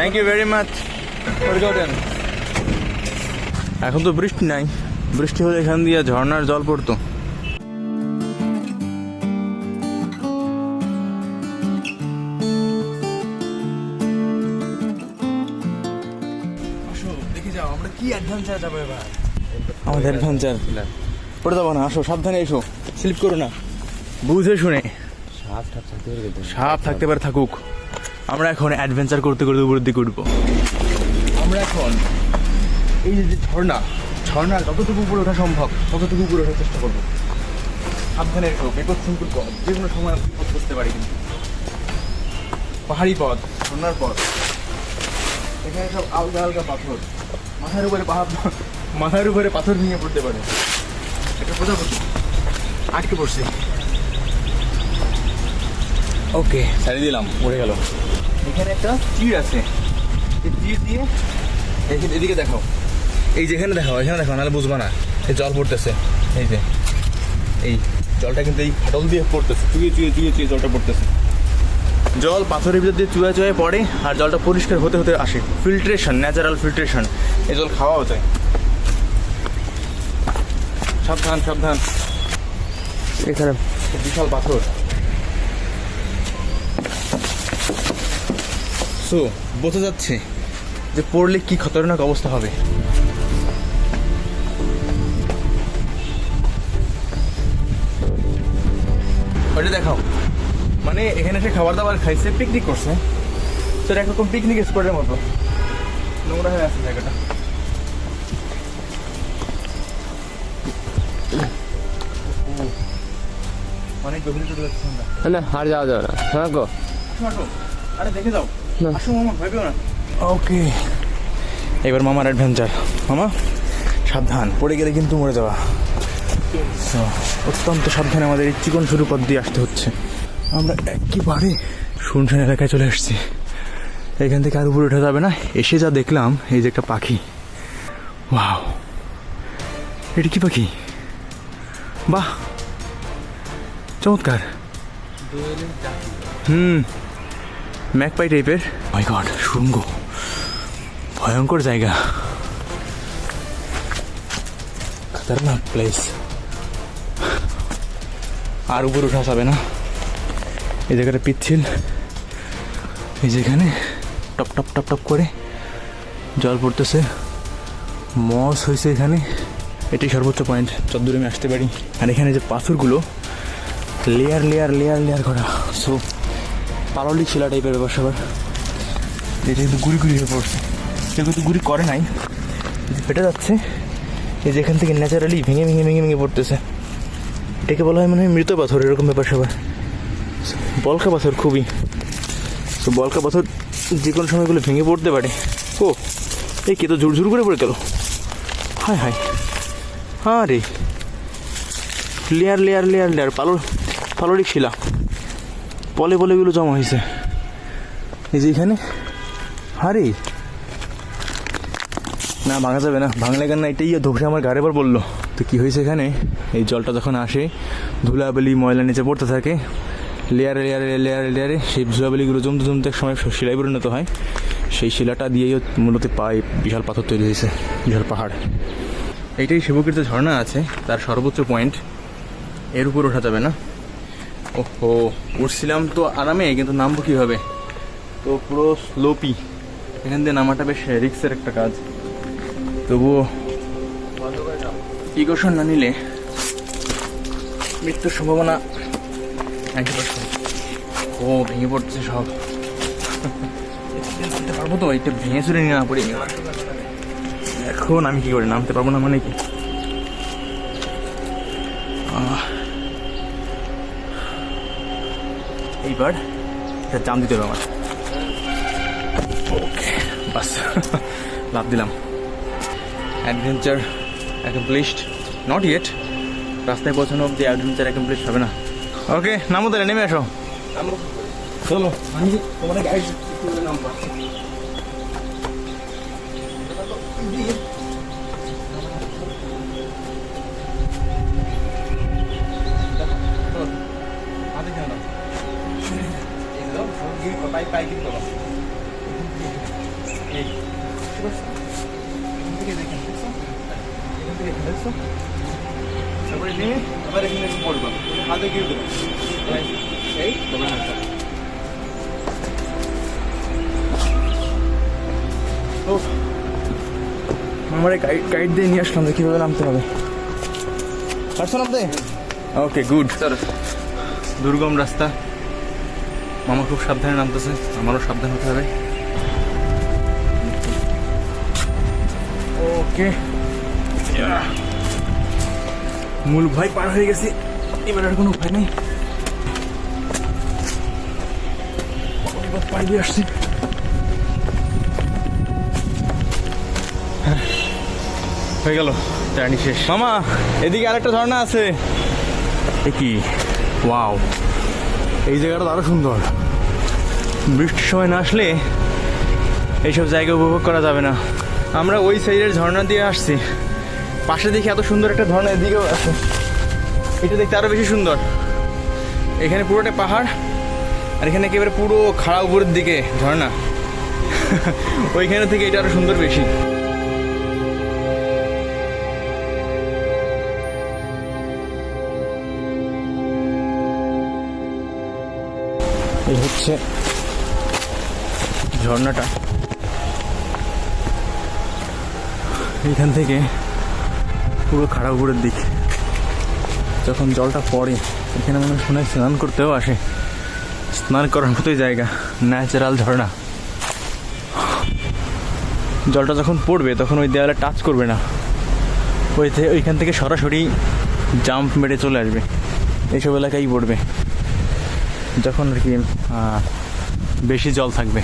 Thank you very much. এখন তো বৃষ্টি নাই, বৃষ্টি হলে এখান দিয়ে ঝর্ণার জল পড়তো। দেখে যাও আমরা কি অ্যাডভেঞ্চার যাবো এবার। আমাদের অ্যাডভেঞ্চার পড়ে যাবো না, আসো সাবধানে এসো, স্লিপ করো না, বুঝে শুনে। সাপ থাকতে পারে, থাকুক। আমরা এখন অ্যাডভেঞ্চার করতে করতে উপরের দিকে উঠবো। আমরা এখন এই যে ঝর্ণার যতটুকু উপরে ওঠা সম্ভব ততটুকু উপরে ওঠার চেষ্টা করবো। সাবধানে এসো, বিপদ সংকুল পথ, যে কোনো সময় বিপদ করতে পারি। কিন্তু পাহাড়ি পথ, ঝর্ণার পথ, এখানে সব আলগা আলগা পাথর, মাথার উপরে পাথর নিয়ে পড়তে পারে। এটা প্রজাপতি আটকে পড়ছে। ওকে, ছাড়িয়ে দিলাম, পড়ে গেল। এখানে একটা তীর আছে, এই তীর দিয়ে এদিকে দেখাও, এই যেখানে দেখাও, এখানে দেখাও, নাহলে বুঝবা না। এই জল পড়তেছে, এই যে এই জলটা কিন্তু এই ফাটল দিয়ে পড়তেছে, চুয়ে চুয়ে চুয়ে চুয়ে জলটা পড়তেছে। জল পাথরের ভিতর দিয়ে চুয়ে চুয়ে পড়ে আর জলটা পরিষ্কার হতে হতে আসে। Filtration, natural filtration. এই জল খাওয়াও যায়। সাবধান সাবধান, এখানে বিশাল পাথর। সো বোঝা যাচ্ছে যে পড়লে কি খতরনাক অবস্থা হবে। ওটা দেখাও, মানে এখানে এসে খাবার দাবার খাইছে, পিকনিক করছে। সেটা একরকম পিকনিক স্পটের মতো, নোংরা হয়ে আছে জায়গাটা। অনেক গভীর চলে যাচ্ছে আমরা। না আর যাওয়া যাবে না। হ্যাঁ গো, আরে দেখে যাও, আসো মামা, ভয় পেও না। ওকে, এবার মামার অ্যাডভেঞ্চার। মামা সাবধান, পড়ে গেলে কিন্তু মরে যাওয়া। অত্যন্ত সাবধানে আমাদের এই চিকন সরু পথ দিয়ে আসতে হচ্ছে। আমরা একেবারে শুনশান এলাকায় চলে এসেছি। এখান থেকে আর উপরে উঠে যাবে না। এসে যা দেখলাম, এই যে একটা পাখি, ওয়াও, এটা কি পাখি? বাহ, চমৎকার। ম্যাকপাই টাইপের। মাই গড, সুড়ঙ্গ, ভয়ঙ্কর জায়গা, খতরনাক প্লেস। আর উপরে উঠা যাবে না। এই জায়গাটা পিচ্ছিল, এই যেখানে টপ টপ টপ টপ করে জল পড়তেছে, মস হয়েছে এখানে। এটি সর্বোচ্চ পয়েন্ট যতদূর আমি আসতে পারি। আর এখানে যে পাথরগুলো লেয়ার লেয়ার লেয়ার লেয়ার করা, সো পাললিক শিলা টাইপের ব্যাপার সবার। এটা কিন্তু গুড়ি গুড়ি হয়ে পড়ছে, কেউ কিন্তু গুড়ি করে নাই, ফেটে যাচ্ছে। এই যে এখান থেকে ন্যাচারালি ভেঙে ভেঙে ভেঙে ভেঙে পড়তেছে। এটাকে বলা হয় মনে হয় মৃত পাথর, এরকম ব্যাপার সবার। বলকা পাথর খুবই, তো বলকা পাথর যে কোনো সময়গুলো ভেঙে পড়তে পারে। ও এই কে তো ঝুরঝুর করে পড়ে গেল। হায় হায়, হ্যাঁ রে, লেয়ার লেয়ার লেয়ার লেয়ার পাললিক শিলা, পলে পলেগুলো জমা হয়েছে এই যে এখানে। আরে না, ভাঙা যাবে না, ভাঙলে কেন এটাই ধসে আমার গাড়ি পর বললো। তো কী হয়েছে এখানে, এই জলটা যখন আসে ধুলাবালি ময়লা নিচে পড়তে থাকে লেয়ারে লেয়ারে লেয়ারে লেয়ারে, সেই ধুলাবালিগুলো জমতে জমতে এক সময় শিলায় পরিণত হয়। সেই শিলাটা দিয়েই মূলত পায় বিশাল পাথর তৈরি হয়েছে, বিশাল পাহাড়। এইটাই শিবকীর যে ঝর্ণা আছে তার সর্বোচ্চ পয়েন্ট, এর উপর ওঠা যাবে না। ওহো, উঠছিলাম তো আরামে, কিন্তু নামবো কীভাবে? তো পুরো স্লোপি, এখান দিয়ে নামাটা বেশ রিক্সের একটা কাজ। তবুও প্রিকশন না নিলে মৃত্যুর সম্ভাবনা 90%। ও ভেঙে পড়ছে সব, নামতে পারবো তো? এটা ভেঙে চুরে নিয়ে না পড়ি এখন আমি কি করে নামতে পারবো না, মানে কি? এইবার এটা জাম দিতে হবে আমার। ওকে, বাস লাভ দিলাম। Adventure accomplished, not yet. রাস্তায় পৌঁছানো অব্দি অ্যাডভেঞ্চার অ্যাকমপ্লিশ হবে না। ওকে, নামো তাহলে, নেমে আসো, চলো। আমি তোমার গাড়ি নামবো। পাই কিন্তু এই বুঝতে পারছো? এখান থেকে দেখেন, দেখছো? এখান থেকে দেখেন, দেখছো? তারপরে নেমে আবার এখানে এসে পড়বা, হাতে গিয়ে দেবো এই তবে না। ও আমার গাইড দিয়ে নিয়ে আসলাম যে কীভাবে নামতে হবে। পারছো নামতে? Okay good. দুর্গম রাস্তা, মামা খুব সাবধানে নামতেছে, আমারও সাবধান হতে হবে। ওকে মূল ভয় পার হয়ে গেছি, এবার আর কোনো উপায় নেই। পাড়ি দিয়ে আসছি। হয়ে গেল জার্নি শেষ। মামা এদিকে আরেকটা ঝর্ণা আছে। এ কি ওয়াও, এই জায়গাটা আরো সুন্দর। বৃষ্টির সময় না আসলে এইসব জায়গা উপভোগ করা যাবে না। আমরা ওই সাইডের ঝর্ণা দিয়ে আসছি, পাশে দেখি এত সুন্দর একটা ঝর্ণা এদিকেও আছে। এটা দেখতে আরো বেশি সুন্দর। এখানে পুরোটা পাহাড়, আর এখানে একেবারে পুরো খাড়া উপরের দিকে ঝর্ণা। ওইখানে থেকে এটা আরো সুন্দর বেশি। এই হচ্ছে ঝর্ণাটা। এখান থেকে পুরো খাড়া উপরের দিক, যখন জলটা পড়ে এখানে মনে হয় স্নান করতেও আসে। স্নান করার মতোই জায়গা, ন্যাচারাল ঝর্ণা। জলটা যখন পড়বে তখন ওই দেওয়ালে টাচ করবে না, ওইখান থেকে সরাসরি জাম্প মেরে চলে আসবে, এইসব এলাকায় পড়বে যখন আর কি বেশি জল থাকবে।